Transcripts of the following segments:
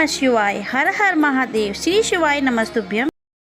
नमः शिवाय। हर हर महादेव। श्री शिवाय नमस्तुभ्यम।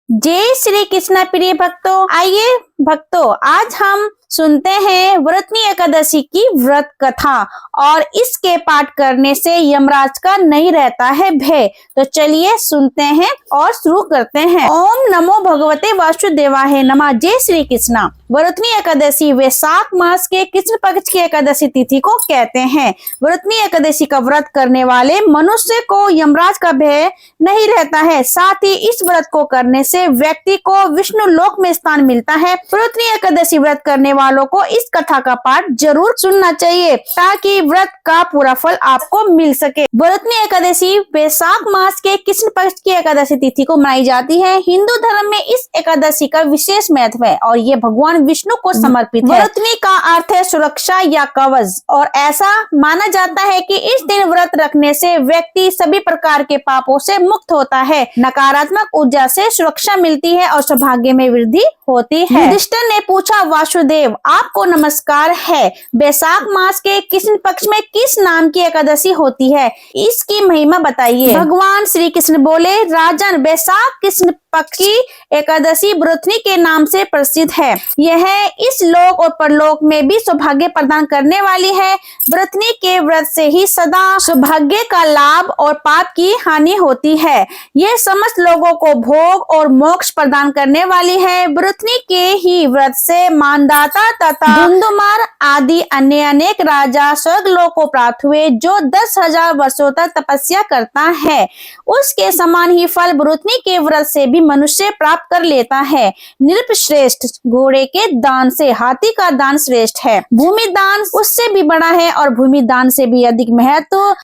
जय श्री कृष्ण प्रिय भक्तों। आइए भक्तों, आज हम सुनते हैं व्रतनी एकादशी की व्रत कथा और इसके पाठ करने से यमराज का नहीं रहता है भय। तो चलिए सुनते हैं और शुरू करते हैं। ओम नमो भगवते वासुदेवाय नमः। जय श्री कृष्ण। व्रतनी एकादशी वैशाख मास के कृष्ण पक्ष की एकादशी तिथि को कहते हैं। व्रतनी एकादशी का व्रत करने वाले मनुष्य को यमराज का भय नहीं रहता है। साथ ही इस व्रत को करने से व्यक्ति को विष्णु लोक में स्थान मिलता है। व्रतनी एकादशी व्रत करने वालों को इस कथा का पाठ जरूर सुनना चाहिए ताकि व्रत का पूरा फल आपको मिल सके। व्रतनी एकादशी वैशाख मास के कृष्ण पक्ष की एकादशी तिथि को मनाई जाती है। हिंदू धर्म में इस एकादशी का विशेष महत्व है और ये भगवान विष्णु को समर्पित है। व्रतनी का अर्थ है सुरक्षा या कवच और ऐसा माना जाता है कि इस दिन व्रत रखने से व्यक्ति सभी प्रकार के पापों से मुक्त होता है, नकारात्मक ऊर्जा से सुरक्षा मिलती है और सौभाग्य में वृद्धि होती है। युधिष्ठिर ने पूछा, वासुदेव आपको नमस्कार है, वैशाख मास के कृष्ण पक्ष में किस नाम की एकादशी होती है, इसकी महिमा बताइए। भगवान श्री कृष्ण बोले, राजन वैशाख कृष्ण पक्ष की एकादशी व्रतनी के नाम से प्रसिद्ध है। यह इस लोक और परलोक में भी सौभाग्य प्रदान करने वाली है। व्रतनी के व्रत से ही सदा सौभाग्य का लाभ और पाप की हानि होती है। यह समस्त लोगों को भोग और मोक्ष प्रदान करने वाली है। व्रतनी के ही व्रत से मानदाता तथा धुंधुमार आदि अन्य अनेक राजा स्वर्ग लोक को प्राप्त हुए। जो 10,000 वर्षों तक तपस्या करता है उसके समान ही फल व्रतनी के व्रत से भी मनुष्य प्राप्त कर लेता है। नृपश्रेष्ठ घोड़े के दान से हाथी का दान श्रेष्ठ है। भूमि दान उससे भी बड़ा है और भूमि दान से भी अधिक महत्व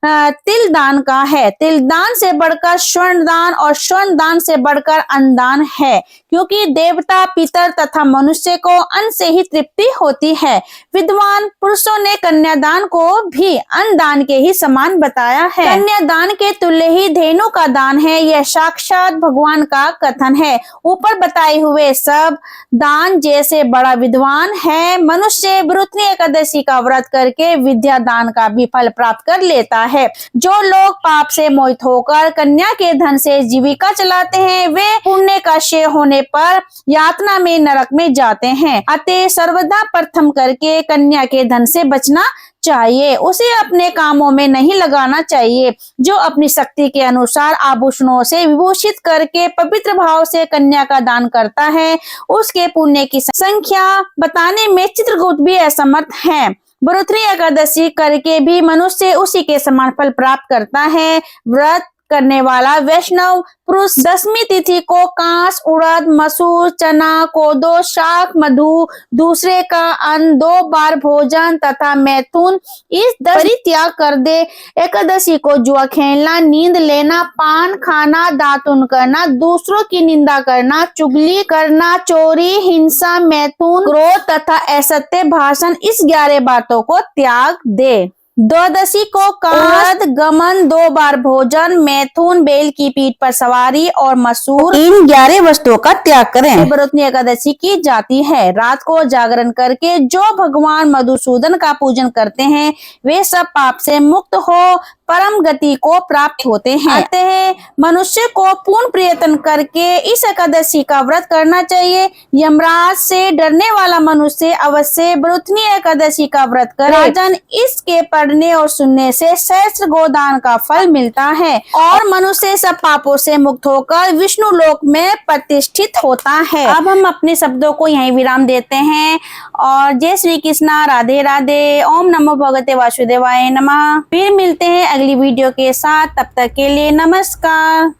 तिल दान का है। तिल दान से बढ़कर स्वर्ण दान और स्वर्ण दान से बढ़कर अन्न दान है, क्योंकि देवता पितर तथा मनुष्य को अन्न से ही तृप्ति होती है। विद्वान पुरुषों ने कन्यादान को भी अन्न दान के ही समान बताया है। कन्यादान के तुल्य ही धेनु का दान है। यह साक्षात भगवान का कथन है। ऊपर बताए हुए सब दान जैसे बड़ा विद्वान है। मनुष्य व्रतनी एकादशी का व्रत करके विद्या दान का भी फल प्राप्त कर लेता है। जो लोग पाप से मोहित होकर कन्या के धन से जीविका चलाते हैं वे पुण्य का क्षय होने पर यातना में नरक में जाते हैं। अतः सर्वदा प्रथम करके कन्या के धन से बचना चाहिए। उसे अपने कामों में नहीं लगाना चाहिए। जो अपनी शक्ति के अनुसार आभूषणों से विभूषित करके पवित्र भाव से कन्या का दान करता है उसके पुण्य की संख्या बताने में चित्रगुप्त भी असमर्थ है। व्रतनी एकादशी करके भी मनुष्य उसी के समान फल प्राप्त करता है। व्रत करने वाला वैष्णव पुरुष दशमी तिथि को कांस, उड़द, मसूर, चना, कोदो, शाक, मधु, दूसरे का अन्न, 2 बार भोजन तथा मैथुन इस परित्याग कर दे। एकादशी को जुआ खेलना, नींद लेना, पान खाना, दातुन करना, दूसरों की निंदा करना, चुगली करना, चोरी, हिंसा, मैथुन, क्रोध तथा असत्य भाषण इस 11 बातों को त्याग दे। द्वादशी को कांस, गमन, 2 बार भोजन, मैथुन, बेल की पीठ पर सवारी और मसूर इन 11 वस्तुओं का त्याग करें। व्रतनी एकादशी की जाती है। रात को जागरण करके जो भगवान मधुसूदन का पूजन करते हैं वे सब पाप से मुक्त हो परम गति को प्राप्त होते हैं। अतः मनुष्य को पूर्ण प्रयत्न करके इस एकादशी का व्रत करना चाहिए। यमराज से डरने वाला मनुष्य अवश्य व्रतनी एकादशी का व्रत करे। राजन, इसके पढ़ने और सुनने से सहस्त्र गोदान का फल मिलता है और मनुष्य सब पापों से मुक्त होकर विष्णु लोक में प्रतिष्ठित होता है। अब हम अपने शब्दों को यहीं विराम देते हैं और जय श्री कृष्णा, राधे राधे। ओम नमो भगवते वासुदेवाय नमः। फिर मिलते हैं अगली वीडियो के साथ। तब तक के लिए नमस्कार।